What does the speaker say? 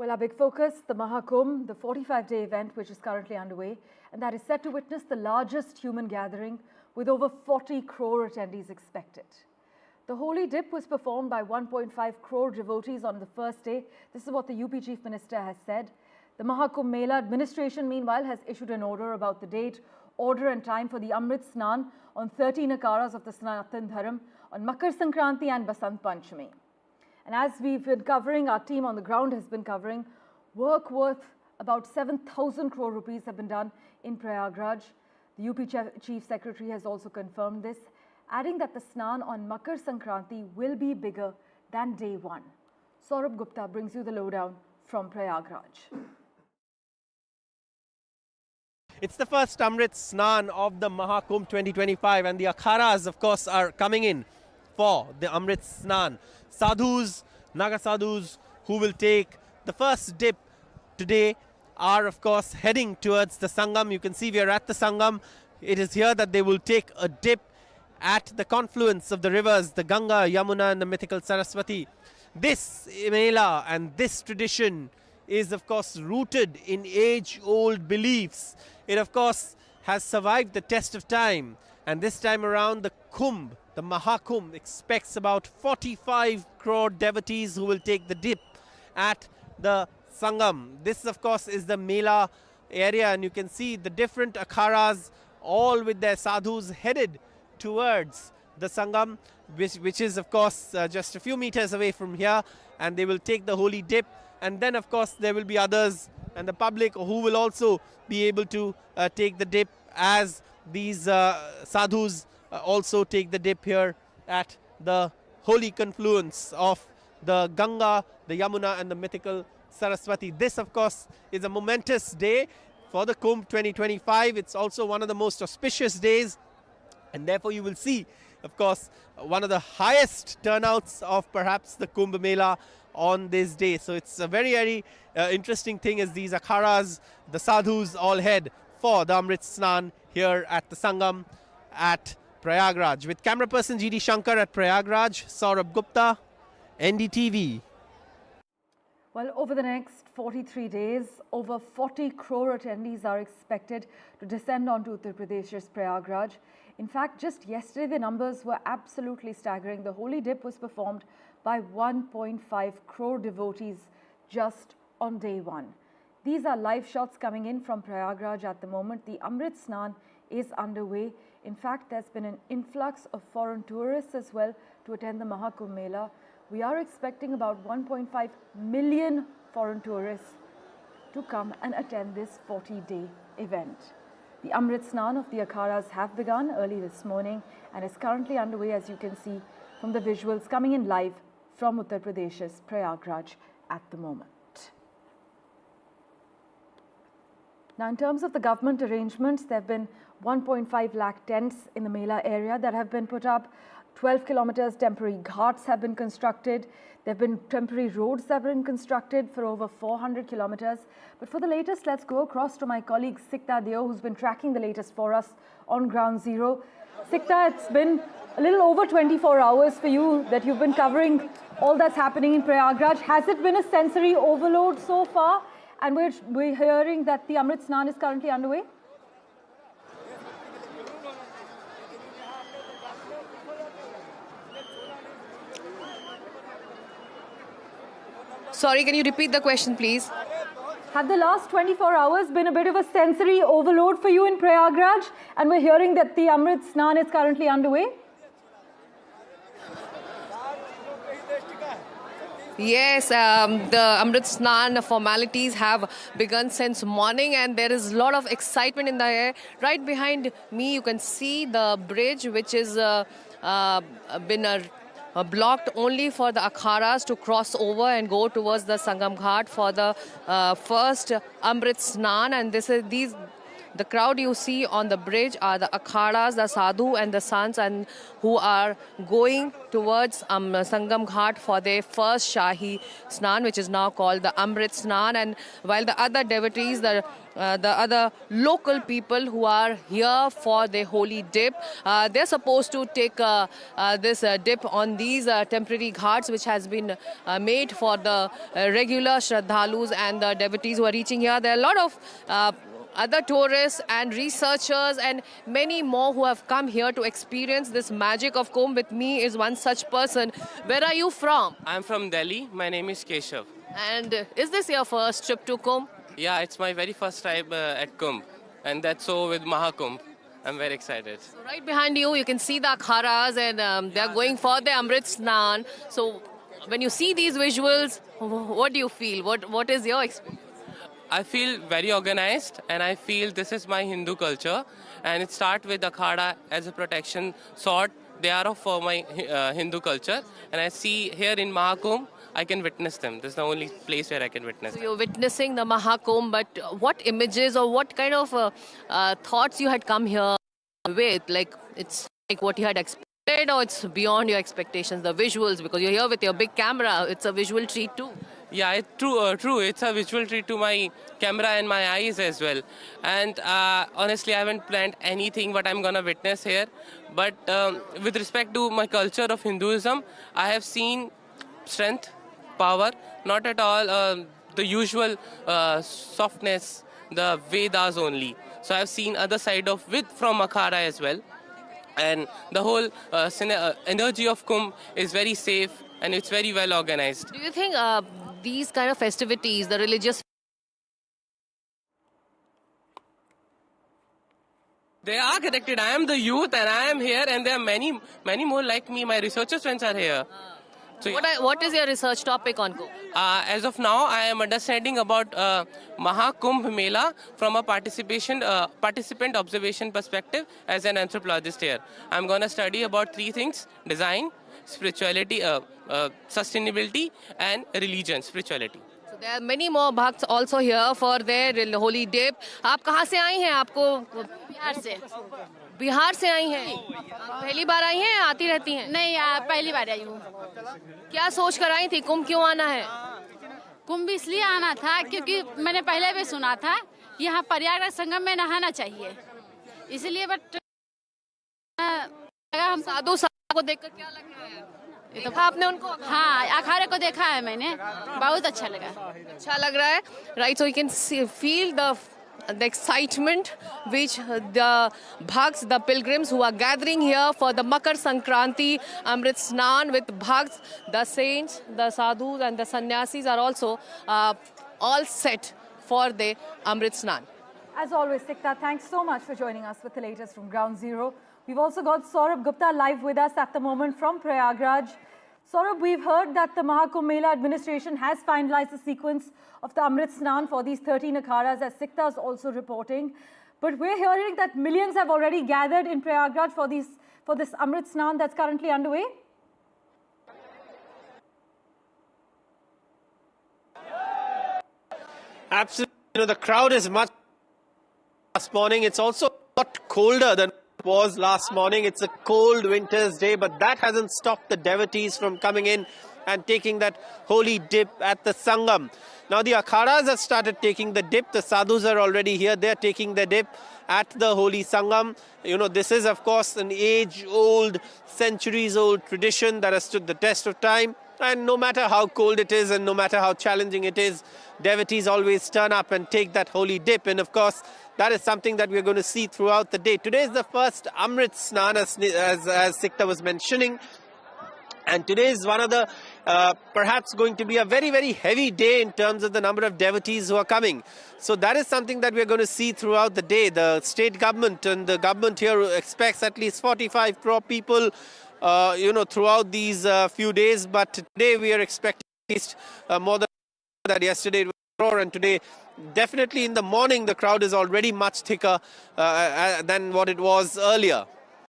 Well, our big focus, the Maha Kumbh, the 45-day event which is currently underway, and that is set to witness the largest human gathering with over 40 crore attendees expected. The holy dip was performed by 1.5 crore devotees on the first day. This is what the UP Chief Minister has said. The Mahakumbh Mela administration, meanwhile, has issued an order about the date, order and time for the Amrit Snan on 13 Akharas of the Sanatan Dharam on Makar Sankranti and Basant Panchami. And as we've been covering, our team on the ground has been covering, work worth about 7,000 crore rupees have been done in Prayagraj. The UP Chief Secretary has also confirmed this, adding that the Snan on Makar Sankranti will be bigger than day one. Saurabh Gupta brings you the lowdown from Prayagraj. It's the first Amrit Snan of the Mahakumbh 2025, and the Akharas, of course, are coming in for the Amrit Snan. Sadhus, Naga Sadhus, who will take the first dip today, are, of course, heading towards the Sangam. You can see we are at the Sangam. It is here that they will take a dip at the confluence of the rivers, the Ganga, Yamuna, and the mythical Saraswati. This Mela and this tradition is, of course, rooted in age-old beliefs. It, of course, has survived the test of time. And this time around, the Kumbh, the Mahakumbh, expects about 45 crore devotees who will take the dip at the Sangam. This, of course, is the Mela area, and you can see the different Akharas, all with their sadhus headed towards the Sangam, which is, of course, just a few meters away from here, and they will take the holy dip. And then, of course, there will be others and the public who will also be able to take the dip as these sadhus also take the dip here at the holy confluence of the Ganga, the Yamuna, and the mythical Saraswati. This, of course, is a momentous day for the Kumbh 2025. It's also one of the most auspicious days, and therefore you will see, of course, one of the highest turnouts of perhaps the Kumbh Mela on this day. So it's a very, very interesting thing as these Akharas, the sadhus, all head for the Amrit Snan here at the Sangam at Prayagraj. With camera person GD Shankar at Prayagraj, Saurabh Gupta, NDTV. Well, over the next 43 days, over 40 crore attendees are expected to descend onto Uttar Pradesh's Prayagraj. In fact, just yesterday, the numbers were absolutely staggering. The holy dip was performed by 1.5 crore devotees just on day one. These are live shots coming in from Prayagraj at the moment. The Amrit Snan is underway. In fact, there's been an influx of foreign tourists as well to attend the Mahakumbh Mela. We are expecting about 1.5 million foreign tourists to come and attend this 40-day event. The Amrit Snan of the Akharas have begun early this morning and is currently underway, as you can see from the visuals coming in live from Uttar Pradesh's Prayagraj at the moment. Now, in terms of the government arrangements, there have been 1.5 lakh tents in the Mela area that have been put up. 12 kilometers temporary ghats have been constructed. There have been temporary roads that have been constructed for over 400 kilometers. But for the latest, let's go across to my colleague Sikta Deo, who's been tracking the latest for us on Ground Zero. Sikta, it's been a little over 24 hours for you that you've been covering all that's happening in Prayagraj. Has it been a sensory overload so far? And we're hearing that the Amrit Snan is currently underway. Sorry, can you repeat the question, please? Have the last 24 hours been a bit of a sensory overload for you in Prayagraj? And we're hearing that the Amrit Snan is currently underway. Yes, the Amrit Snan formalities have begun since morning, and there is a lot of excitement in the air. Right behind me, you can see the bridge, which is been blocked only for the Akharas to cross over and go towards the Sangam Ghat for the first Amrit Snan. And The crowd you see on the bridge are the Akharas, the Sadhu and the Sants, and who are going towards Sangam Ghat for their first Shahi Snan, which is now called the Amrit Snan. And while the other devotees, the other local people who are here for their holy dip, they're supposed to take this dip on these temporary ghats, which has been made for the regular Shraddhalus and the devotees who are reaching here. There are a lot of other tourists and researchers and many more who have come here to experience this magic of Kumbh. With me is one such person. Where are you from? I'm from Delhi. My name is Keshav. And is this your first trip to Kumbh? Yeah, it's my very first time at Kumbh, and that's so with Mahakumbh. I'm very excited. So right behind you, you can see the Akharas, and they're going for the Amrit Snan. So when you see these visuals, what do you feel? What is your experience? I feel very organized, and I feel this is my Hindu culture, and it starts with Akhara as a protection sword. They are for my Hindu culture, and I see here in Mahakumbh, I can witness them. This is the only place where I can witness So them. you're witnessing the Mahakumbh, but what images or what kind of thoughts you had come here with? Like, it's like what you had expected, or it's beyond your expectations, the visuals, because you're here with your big camera. It's a visual treat too. Yeah, it's true. It's a visual treat to my camera and my eyes as well. And honestly, I haven't planned anything what I'm gonna witness here. But with respect to my culture of Hinduism, I have seen strength, power, not at all the usual softness, the Vedas only. So I've seen other side of from Akhara as well. And the whole energy of Kumbh is very safe and it's very well organized. Do you think these kind of festivities, the religious... They are connected. I am the youth and I am here, and there are many more like me. My researchers friends are here. So, What is your research topic on Kumbh? as of now, I am understanding about Mahakumbh Mela from a participant observation perspective as an anthropologist here. I'm going to study about three things: design, spirituality, sustainability, and religion, spirituality. So there are many more bhakts also here for their holy dip. आप कहाँ से आई हैं? आपको बिहार से बिहार से आई हैं? आप पहली बार आई हैं या आती रहती हैं? नहीं पहली बार आई हूँ। क्या सोच कर आई थी? कुंभ क्यों आना है? कुंभ इसलिए आना था क्योंकि मैंने पहले भी सुना था कि यहाँ प्रयागराज संगम में नहाना चाहिए, इसलिए बट हम साधु साधु को देखकर क्या लग रहा है? देखा आपने उनको? हाँ, अखाड़े को देखा है मैंने, बहुत अच्छा लगा। अच्छा लग रहा है, right? So you can feel the excitement which the bhakts, the pilgrims who are gathering here for the Makar Sankranti Amrit Snan with bhakts, the saints, the sadhus and the sannyasis are also all set for the Amrit Snan. As always, Sikta, thanks so much for joining us with the latest from Ground Zero. We've also got Saurabh Gupta live with us at the moment from Prayagraj. Saurabh, we've heard that the Mahakumbh Mela administration has finalized the sequence of the Amrit Snan for these 13 Akharas, as Sikta is also reporting. But we're hearing that millions have already gathered in Prayagraj for this Amrit Snan that's currently underway. Absolutely. The crowd is much last morning. It's also a lot colder than it was last morning. It's a cold winter's day, but that hasn't stopped the devotees from coming in and taking that holy dip at the Sangam. Now the Akharas have started taking the dip. The sadhus are already here. They're taking the dip at the holy Sangam. This is, of course, an age-old, centuries-old tradition that has stood the test of time. And no matter how cold it is and no matter how challenging it is, devotees always turn up and take that holy dip. And of course, that is something that we're going to see throughout the day. Today is the first Amrit Snan, as Sikta was mentioning. And today is one of the, perhaps going to be a very, very heavy day in terms of the number of devotees who are coming. So that is something that we're going to see throughout the day. The state government and the government here expects at least 45 crore people throughout these few days. But today we are expecting at least more than that. Yesterday it was 4 crore, and today definitely in the morning the crowd is already much thicker than what it was earlier.